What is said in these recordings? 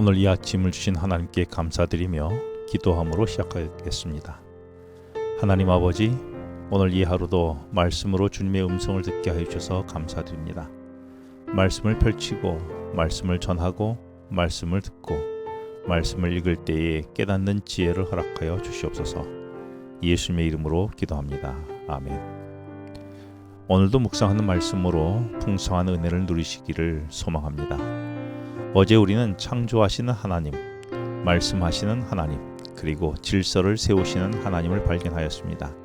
오늘 이 아침을 주신 하나님께 감사드리며 기도함으로 시작하겠습니다. 하나님 아버지, 오늘 이 하루도 말씀으로 주님의 음성을 듣게 하여 주셔서 감사드립니다. 말씀을 펼치고 말씀을 전하고 말씀을 듣고 말씀을 읽을 때에 깨닫는 지혜를 허락하여 주시옵소서. 예수님의 이름으로 기도합니다. 아멘. 오늘도 묵상하는 말씀으로 풍성한 은혜를 누리시기를 소망합니다. 어제 우리는 창조하시는 하나님, 말씀하시는 하나님, 그리고 질서를 세우시는 하나님을 발견하였습니다.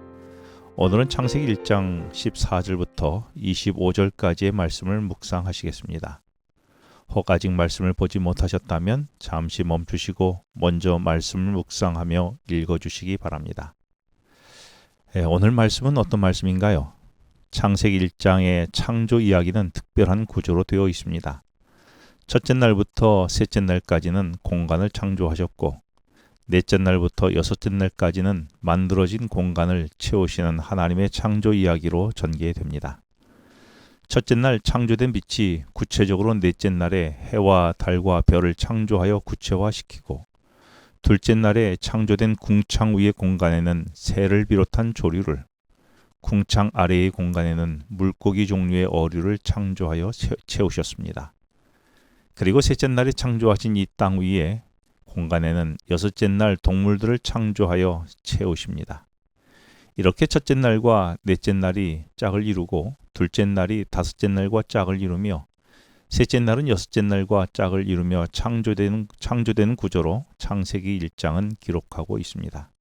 오늘은 창세기 1장 14절부터 25절까지의 말씀을 묵상하시겠습니다. 혹 아직 말씀을 보지 못하셨다면 잠시 멈추시고 먼저 말씀을 묵상하며 읽어주시기 바랍니다. 오늘 말씀은 어떤 말씀인가요? 창세기 1장의 창조 이야기는 특별한 구조로 되어 있습니다. 첫째 날부터 셋째 날까지는 공간을 창조하셨고, 넷째 날부터 여섯째 날까지는 만들어진 공간을 채우시는 하나님의 창조 이야기로 전개됩니다. 첫째 날 창조된 빛이 구체적으로 넷째 날에 해와 달과 별을 창조하여 구체화시키고, 둘째 날에 창조된 궁창 위의 공간에는 새를 비롯한 조류를, 궁창 아래의 공간에는 물고기 종류의 어류를 창조하여 채우셨습니다. 그리고 셋째 날에 창조하신 이 땅 위에 공간에는 여섯째 날 동물들을 창조하여 채우십니다. 이렇게 첫째 날과 넷째 날이 짝을 이루고, 둘째 날이 다섯째 날과 짝을 이루며, 셋째 날은 여섯째 날과 짝을 이루며 창조되는 구조로 창세기 1장은 기록하고 있습니다.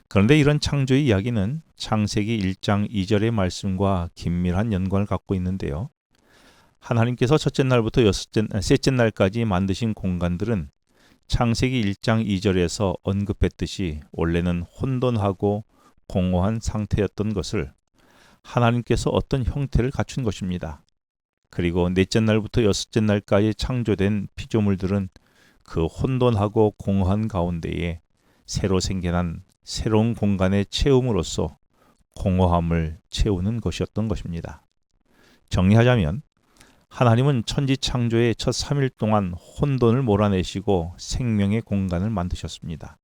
그런데 이런 창조의 이야기는 창세기 1장 2절의 말씀과 긴밀한 연관을 갖고 있는데요. 하나님께서 첫째 날부터 셋째 날까지 만드신 공간들은 창세기 1장 2절에서 언급했듯이 원래는 혼돈하고 공허한 상태였던 것을 하나님께서 어떤 형태를 갖춘 것입니다. 그리고 넷째 날부터 여섯째 날까지 창조된 피조물들은 그 혼돈하고 공허한 가운데에 새로 생겨난 새로운 공간의 채움으로써 공허함을 채우는 것이었던 것입니다. 정리하자면 하나님은 천지 창조의 첫 3일 동안 혼돈을 몰아내시고 생명의 공간을 만드셨습니다.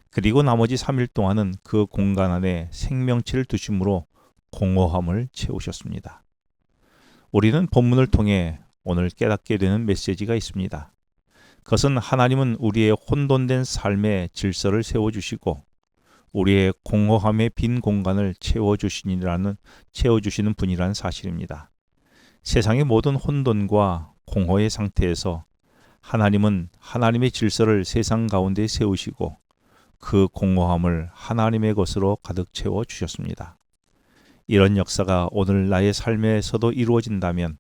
그리고 나머지 3일 동안은 그 공간 안에 생명체를 두심으로 공허함을 채우셨습니다. 우리는 본문을 통해 오늘 깨닫게 되는 메시지가 있습니다. 그것은 하나님은 우리의 혼돈된 삶의 질서를 세워주시고 우리의 공허함의 빈 공간을 채워주시는 분이라는 사실입니다. 세상의 모든 혼돈과 공허의 상태에서 하나님은 하나님의 질서를 세상 가운데 세우시고 그 공허함을 하나님의 것으로 가득 채워주셨습니다. 이런 역사가 오늘 나의 삶에서도 이루어진다면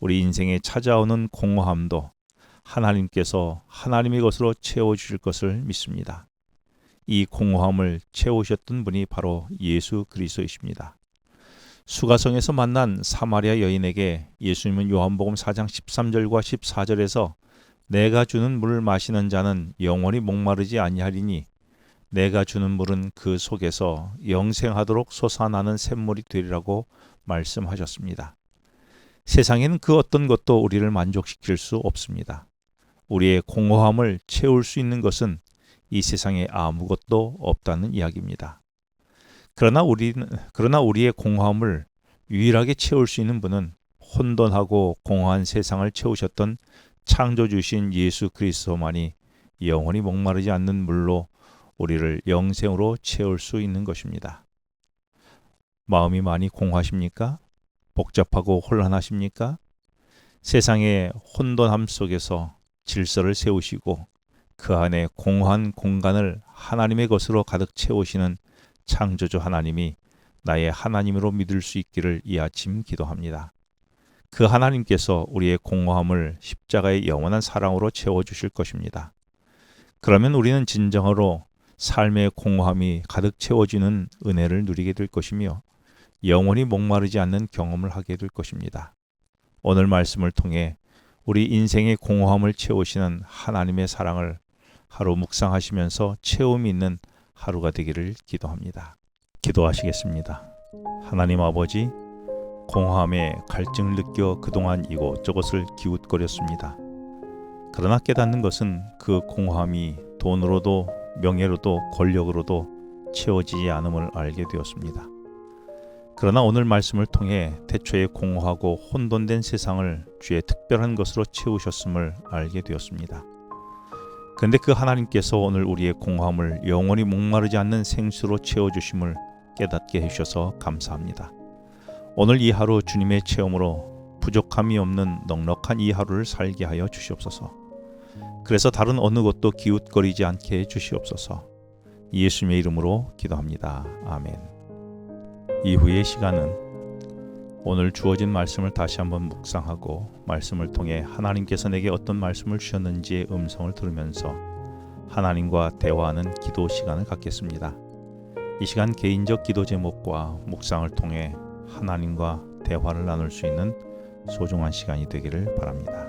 우리 인생에 찾아오는 공허함도 하나님께서 하나님의 것으로 채워주실 것을 믿습니다. 이 공허함을 채우셨던 분이 바로 예수 그리스도이십니다. 수가성에서 만난 사마리아 여인에게 예수님은 요한복음 4장 13절과 14절에서 내가 주는 물을 마시는 자는 영원히 목마르지 아니하리니 내가 주는 물은 그 속에서 영생하도록 솟아나는 샘물이 되리라고 말씀하셨습니다. 세상에는 그 어떤 것도 우리를 만족시킬 수 없습니다. 우리의 공허함을 채울 수 있는 것은 이 세상에 아무것도 없다는 이야기입니다. 그러나 우리의 공허함을 유일하게 채울 수 있는 분은 혼돈하고 공허한 세상을 채우셨던 창조주신 예수 그리스도만이 영원히 목마르지 않는 물로 우리를 영생으로 채울 수 있는 것입니다. 마음이 많이 공허하십니까? 복잡하고 혼란하십니까? 세상의 혼돈함 속에서 질서를 세우시고 그 안에 공허한 공간을 하나님의 것으로 가득 채우시는 창조주 하나님이 나의 하나님으로 믿을 수 있기를 이 아침 기도합니다. 그 하나님께서 우리의 공허함을 십자가의 영원한 사랑으로 채워주실 것입니다. 그러면 우리는 진정으로 삶의 공허함이 가득 채워지는 은혜를 누리게 될 것이며 영원히 목마르지 않는 경험을 하게 될 것입니다. 오늘 말씀을 통해 우리 인생의 공허함을 채우시는 하나님의 사랑을 하루 묵상하시면서 체험이 있는 하루가 되기를 기도합니다. 기도하시겠습니다. 하나님 아버지, 공허함에 갈증을 느껴 그동안 이곳저곳을 기웃거렸습니다. 그러나 깨닫는 것은 그 공허함이 돈으로도 명예로도 권력으로도 채워지지 않음을 알게 되었습니다. 그러나 오늘 말씀을 통해 태초에 공허하고 혼돈된 세상을 주의 특별한 것으로 채우셨음을 알게 되었습니다. 그런데 그 하나님께서 오늘 우리의 공허함을 영원히 목마르지 않는 생수로 채워주심을 깨닫게 해주셔서 감사합니다. 오늘 이 하루 주님의 체험으로 부족함이 없는 넉넉한 이 하루를 살게 하여 주시옵소서. 그래서 다른 어느 것도 기웃거리지 않게 해 주시옵소서. 예수님의 이름으로 기도합니다. 아멘. 이후의 시간은 오늘 주어진 말씀을 다시 한번 묵상하고 말씀을 통해 하나님께서 내게 어떤 말씀을 주셨는지의 음성을 들으면서 하나님과 대화하는 기도 시간을 갖겠습니다. 이 시간 개인적 기도 제목과 묵상을 통해 하나님과 대화를 나눌 수 있는 소중한 시간이 되기를 바랍니다.